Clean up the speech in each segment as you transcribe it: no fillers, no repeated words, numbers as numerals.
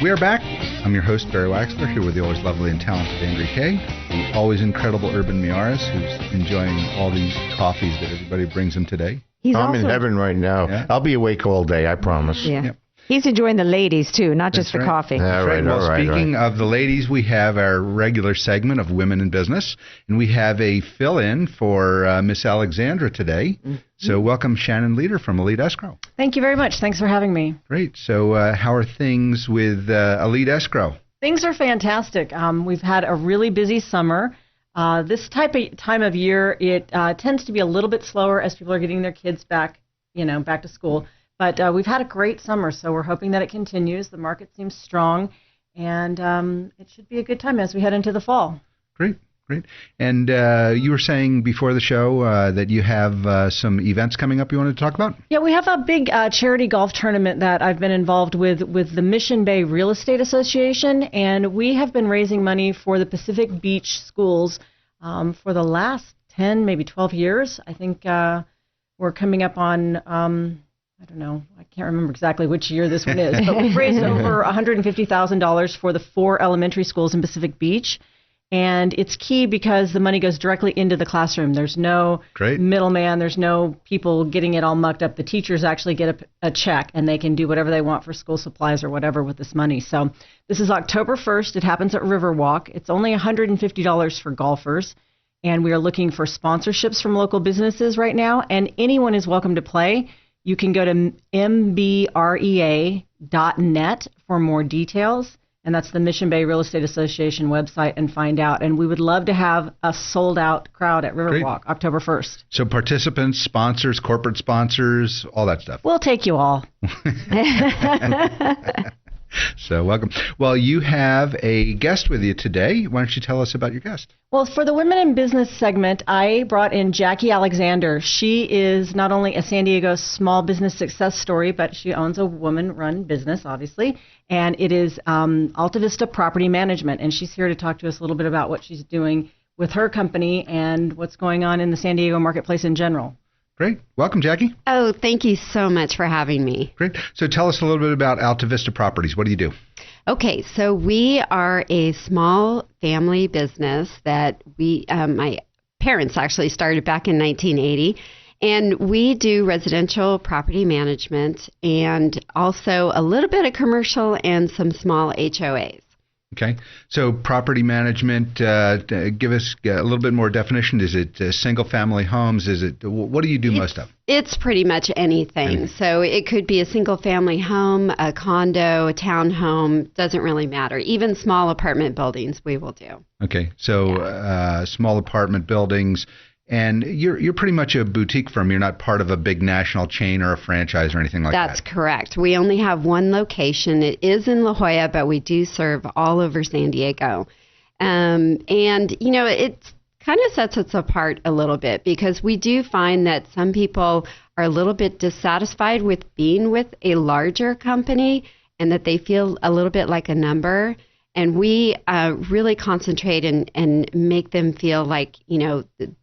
We're back. I'm your host, Barry Waxler, here with the always lovely and talented Andrea Kay, the always incredible Urban Miaris, who's enjoying all these coffees that everybody brings him today. I'm in heaven right now. Yeah. I'll be awake all day, I promise. Yeah. Yep. He's enjoying the ladies, too, not just the coffee. All right, Well, all right. speaking of the ladies, we have our regular segment of Women in Business, and we have a fill-in for Miss Alexandra today. Mm-hmm. So welcome Shannon Leader from Elite Escrow. Thank you very much. Thanks for having me. Great. So how are things with Elite Escrow? Things are fantastic. We've had a really busy summer. This time of year, it tends to be a little bit slower as people are getting their kids back to school. But we've had a great summer, so we're hoping that it continues. The market seems strong, and it should be a good time as we head into the fall. Great. And you were saying before the show that you have some events coming up you wanted to talk about? Yeah, we have a big charity golf tournament that I've been involved with the Mission Bay Real Estate Association, and we have been raising money for the Pacific Beach schools for the last 10, maybe 12 years. I think we're coming up on... I don't know. I can't remember exactly which year this one is, but we've raised over $150,000 for the 4 elementary schools in Pacific Beach. And it's key because the money goes directly into the classroom. There's no middleman. There's no people getting it all mucked up. The teachers actually get a check, and they can do whatever they want for school supplies or whatever with this money. So this is October 1st. It happens at Riverwalk. It's only $150 for golfers. And we are looking for sponsorships from local businesses right now. And anyone is welcome to play. You can go to mbrea.net for more details, and that's the Mission Bay Real Estate Association website, and find out. And we would love to have a sold-out crowd at Riverwalk, October 1st. So participants, sponsors, corporate sponsors, all that stuff. We'll take you all. So welcome. Well, you have a guest with you today. Why don't you tell us about your guest? Well, for the Women in Business segment, I brought in Jackie Alexander. She is not only a San Diego small business success story, but she owns a woman-run business, obviously, and it is Alta Vista Property Management, and she's here to talk to us a little bit about what she's doing with her company and what's going on in the San Diego marketplace in general. Great. Welcome, Jackie. Oh, thank you so much for having me. Great. So tell us a little bit about Alta Vista Properties. What do you do? Okay, so we are a small family business that my parents actually started back in 1980, and we do residential property management and also a little bit of commercial and some small HOAs. Okay. So property management, give us a little bit more definition. Is it single-family homes? What do you do most of? It's pretty much anything. So it could be a single-family home, a condo, a townhome, doesn't really matter. Even small apartment buildings we will do. Okay. So small apartment buildings. And you're pretty much a boutique firm. You're not part of a big national chain or a franchise or anything like that. That's correct. We only have one location. It is in La Jolla, but we do serve all over San Diego. And, it kind of sets us apart a little bit because we do find that some people are a little bit dissatisfied with being with a larger company and that they feel a little bit like a number. And we really concentrate and make them feel like,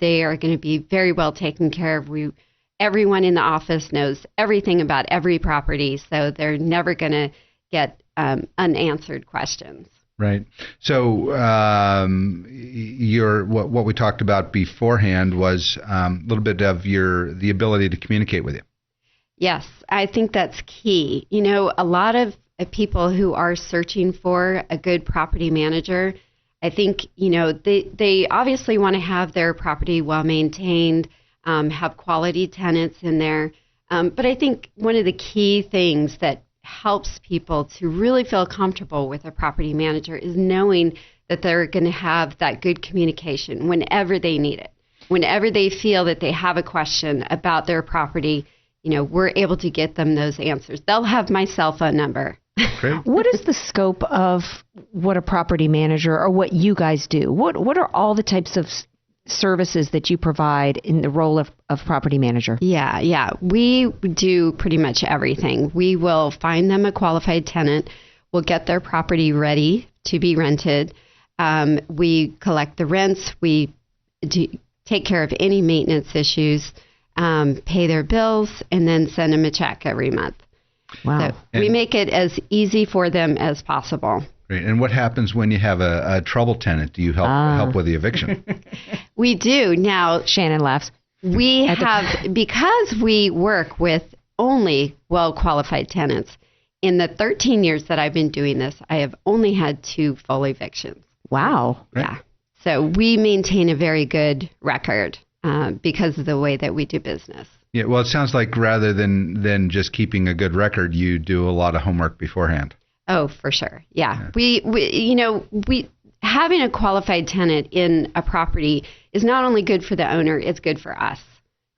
they are going to be very well taken care of. Everyone in the office knows everything about every property, so they're never going to get unanswered questions. Right. So what we talked about beforehand was a little bit of the ability to communicate with you. Yes, I think that's key. A lot of people who are searching for a good property manager, I think, they obviously want to have their property well maintained, have quality tenants in there. But I think one of the key things that helps people to really feel comfortable with a property manager is knowing that they're going to have that good communication whenever they need it. Whenever they feel that they have a question about their property, we're able to get them those answers. They'll have my cell phone number. Great. What is the scope of what a property manager or what you guys do? What are all the types of services that you provide in the role of property manager? Yeah. We do pretty much everything. We will find them a qualified tenant. We'll get their property ready to be rented. We collect the rents. We take care of any maintenance issues, pay their bills, and then send them a check every month. Wow. So we make it as easy for them as possible. Great. And what happens when you have a trouble tenant? Do you help with the eviction? We do. Now, Shannon laughs. we have, because we work with only well-qualified tenants, in the 13 years that I've been doing this, I have only had 2 full evictions. Wow. Right. Yeah. So we maintain a very good record because of the way that we do business. Yeah. Well, it sounds like rather than just keeping a good record, you do a lot of homework beforehand. Oh, for sure. Yeah. We having a qualified tenant in a property is not only good for the owner, it's good for us.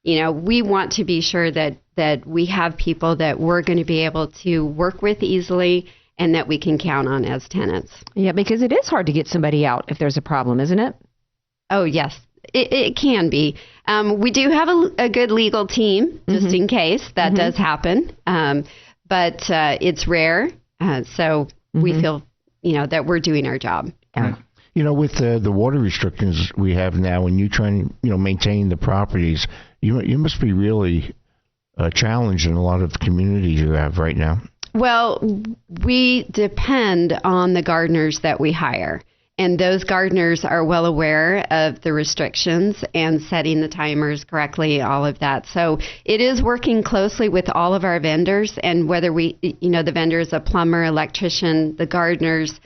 We want to be sure that we have people that we're going to be able to work with easily and that we can count on as tenants. Yeah, because it is hard to get somebody out if there's a problem, isn't it? Oh, yes, it can be. We do have a good legal team, just in case that does happen. But it's rare. So we feel, that we're doing our job. Yeah. With the water restrictions we have now, and you try and maintain the properties, you must be really challenged in a lot of communities you have right now. Well, we depend on the gardeners that we hire. And those gardeners are well aware of the restrictions and setting the timers correctly, all of that. So it is working closely with all of our vendors. And whether the vendor is a plumber, electrician, the gardeners,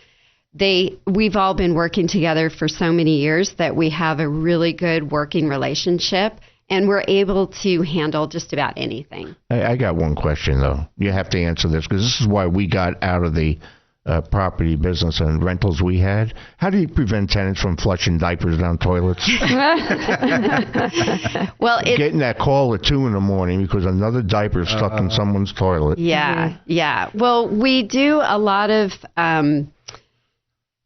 we've all been working together for so many years that we have a really good working relationship. And we're able to handle just about anything. I got one question, though. You have to answer this, because this is why we got out of the property business and rentals we had. How do you prevent tenants from flushing diapers down toilets? Well, getting that call at 2 a.m. because another diaper is stuck in someone's toilet. Yeah. Well, we do a lot of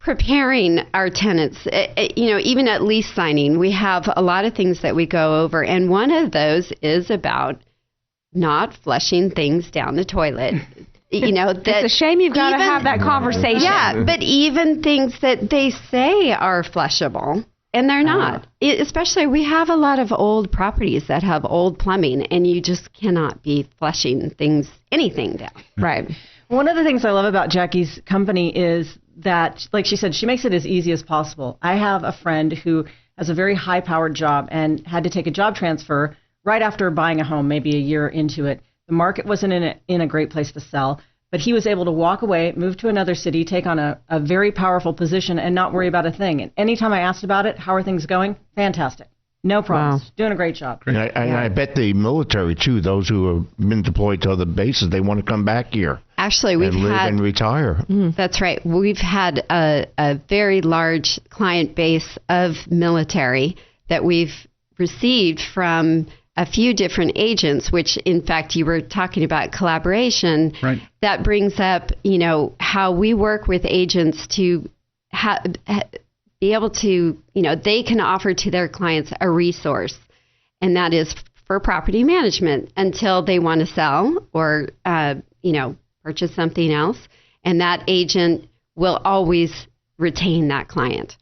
preparing our tenants, even at lease signing, we have a lot of things that we go over. And one of those is about not flushing things down the toilet. It's a shame you've got to have that conversation. Yeah, but even things that they say are flushable, and they're not. Especially, we have a lot of old properties that have old plumbing, and you just cannot be flushing anything down. Right. One of the things I love about Jackie's company is that, like she said, she makes it as easy as possible. I have a friend who has a very high-powered job and had to take a job transfer right after buying a home, maybe a year into it. The market wasn't in a great place to sell, but he was able to walk away, move to another city, take on a very powerful position, and not worry about a thing. And anytime I asked about it, how are things going? Fantastic. No problems. Wow. Doing a great job. And I bet the military, too, those who have been deployed to other bases, they want to come back here. Actually, we've live and retire. That's right. We've had a very large client base of military that we've received from a few different agents, which, in fact, you were talking about collaboration. Right. That brings up, how we work with agents to be able to, they can offer to their clients a resource, and that is for property management until they want to sell or, purchase something else. And that agent will always retain that client.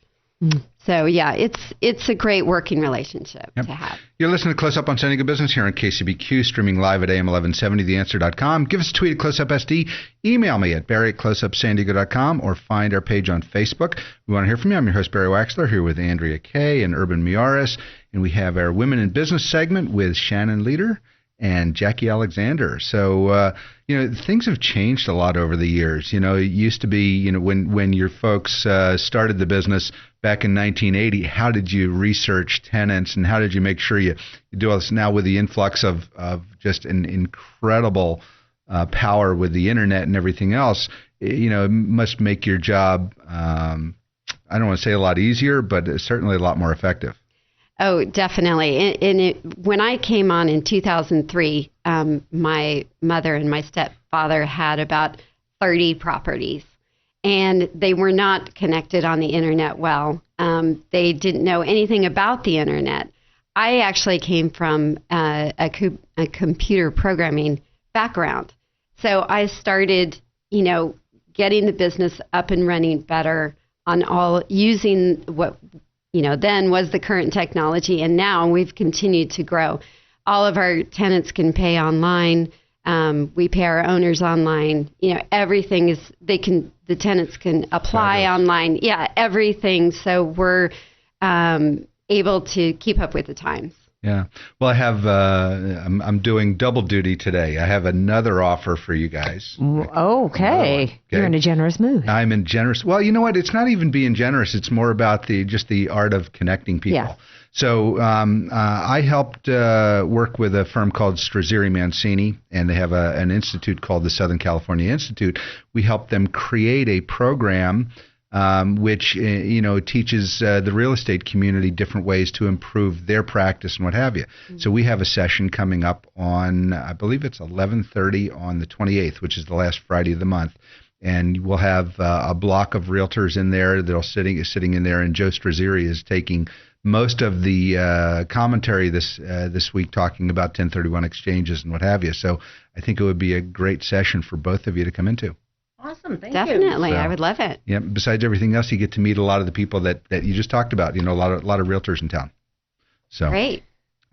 So, yeah, it's a great working relationship to have. You're listening to Close Up on San Diego Business here on KCBQ, streaming live at AM1170theanswer.com. Give us a tweet at CloseUpSD. Email me at barry@closeupsandiego.com or find our page on Facebook. We want to hear from you. I'm your host, Barry Waxler, here with Andrea Kay and Urban Miaris. And we have our Women in Business segment with Shannon Leader and Jackie Alexander. So, things have changed a lot over the years. It used to be, when your folks started the business back in 1980, how did you research tenants and how did you make sure you do all this? Now with the influx of just an incredible power with the internet and everything else, it must make your job, I don't want to say a lot easier, but certainly a lot more effective. Oh, definitely. When I came on in 2003, my mother and my stepfather had about 30 properties, and they were not connected on the internet well. They didn't know anything about the internet. I actually came from a computer programming background. So I started, getting the business up and running better on all using what then was the current technology, and now we've continued to grow. All of our tenants can pay online. We pay our owners online. Everything is, the tenants can apply online. Yeah, everything. So we're able to keep up with the times. Yeah. Well, I have, I'm doing double duty today. I have another offer for you guys. Okay. You're in a generous mood. I'm in generous. Well, you know what? It's not even being generous. It's more about just the art of connecting people. Yeah. So I helped work with a firm called Strazzeri Mancini, and they have an institute called the Southern California Institute. We helped them create a program which teaches the real estate community different ways to improve their practice and what have you. Mm-hmm. So we have a session coming up on, I believe it's 11:30 on the 28th, which is the last Friday of the month. And we'll have a block of realtors in there that are sitting in there, and Joe Strazzeri is taking most of the commentary this week, talking about 1031 exchanges and what have you. So I think it would be a great session for both of you to come into. Awesome, thank you. Definitely, So, I would love it. Yeah. Besides everything else, you get to meet a lot of the people that you just talked about. A lot of realtors in town. So great.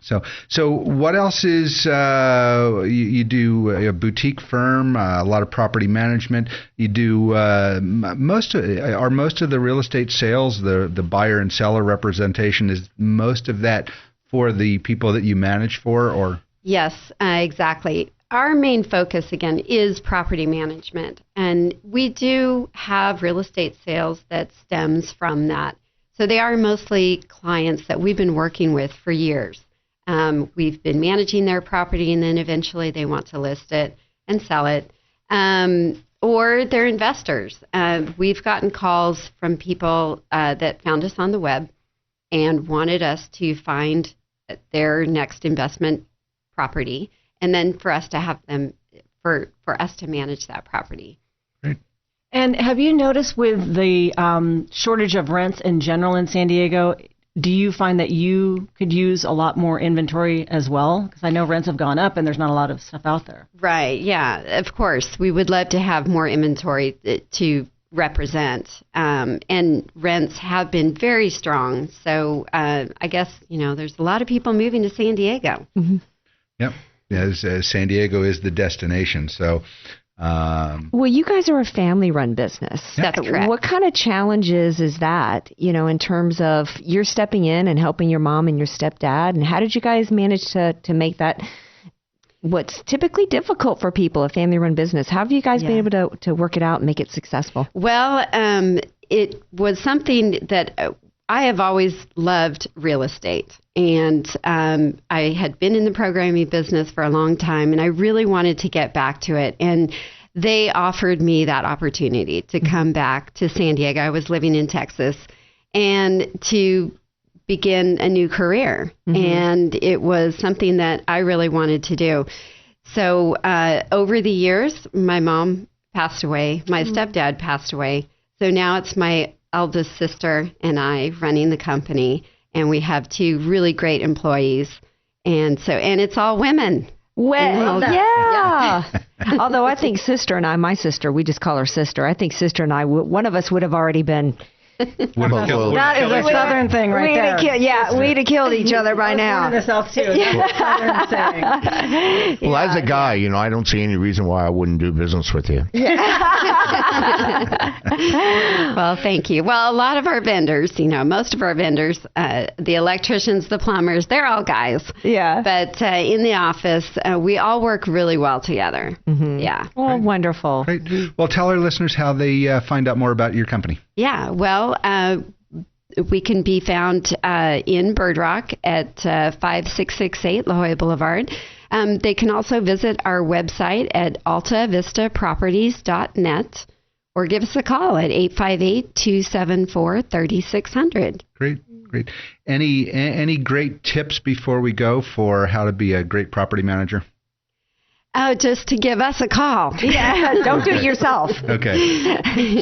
So what else is you do? A boutique firm, a lot of property management. You do most of the real estate sales, the buyer and seller representation, is most of that for the people that you manage for, or? Yes, exactly. Our main focus, again, is property management, and we do have real estate sales that stems from that. So they are mostly clients that we've been working with for years. We've been managing their property, and then eventually they want to list it and sell it, or they're investors. We've gotten calls from people that found us on the web and wanted us to find their next investment property, and then for us to have them, for us to manage that property. Great. And have you noticed with the shortage of rents in general in San Diego, do you find that you could use a lot more inventory as well? Because I know rents have gone up and there's not a lot of stuff out there. Right, yeah, of course. We would love to have more inventory to represent. And rents have been very strong. So I guess, there's a lot of people moving to San Diego. Mm-hmm. Yep. As San Diego is the destination. So, well, you guys are a family-run business. That's correct. What kind of challenges is that, in terms of you're stepping in and helping your mom and your stepdad? And how did you guys manage to make that what's typically difficult for people, a family-run business? How have you guys been able to work it out and make it successful? Well, it was something that I have always loved real estate, and I had been in the programming business for a long time, and I really wanted to get back to it. And they offered me that opportunity to come back to San Diego. I was living in Texas, and to begin a new career. Mm-hmm. And it was something that I really wanted to do. So over the years, my mom passed away, my stepdad passed away. So now it's my eldest sister and I running the company, and we have 2 really great employees, and it's all women. Well, yeah. Although I think my sister, we just call her sister. I think sister and I, one of us would have already been. That is a Southern thing right there. We'd have killed each other by now. In the South too. That's a Southern saying. Well, as a guy, I don't see any reason why I wouldn't do business with you. Well, thank you. Well, a lot of our vendors, most of our vendors, the electricians, the plumbers, they're all guys. Yeah. But in the office, we all work really well together. Mm-hmm. Yeah. Oh, wonderful. Great. Well, tell our listeners how they find out more about your company. Yeah. Well, we can be found in Bird Rock at 5668 La Jolla Boulevard. They can also visit our website at altavistaproperties.net or give us a call at 858-274-3600. Great. Any great tips before we go for how to be a great property manager? Oh, just to give us a call. Yeah, don't do it yourself. Okay.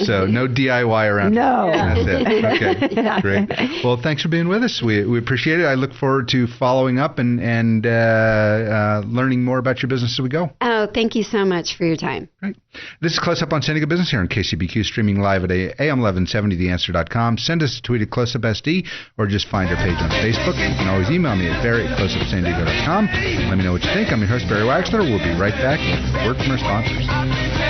So no DIY around. No. That's it. Okay. Yeah. Great. Well, thanks for being with us. We appreciate it. I look forward to following up and learning more about your business as we go. Oh, thank you so much for your time. Great. This is Close Up on San Diego Business here on KCBQ, streaming live at AM1170theanswer.com. Send us a tweet at CloseUpSD or just find our page on Facebook. You can always email me at Barry@CloseUpSanDiego.com. Let me know what you think. I'm your host, Barry Waxler. We'll be right back with a word from our sponsors.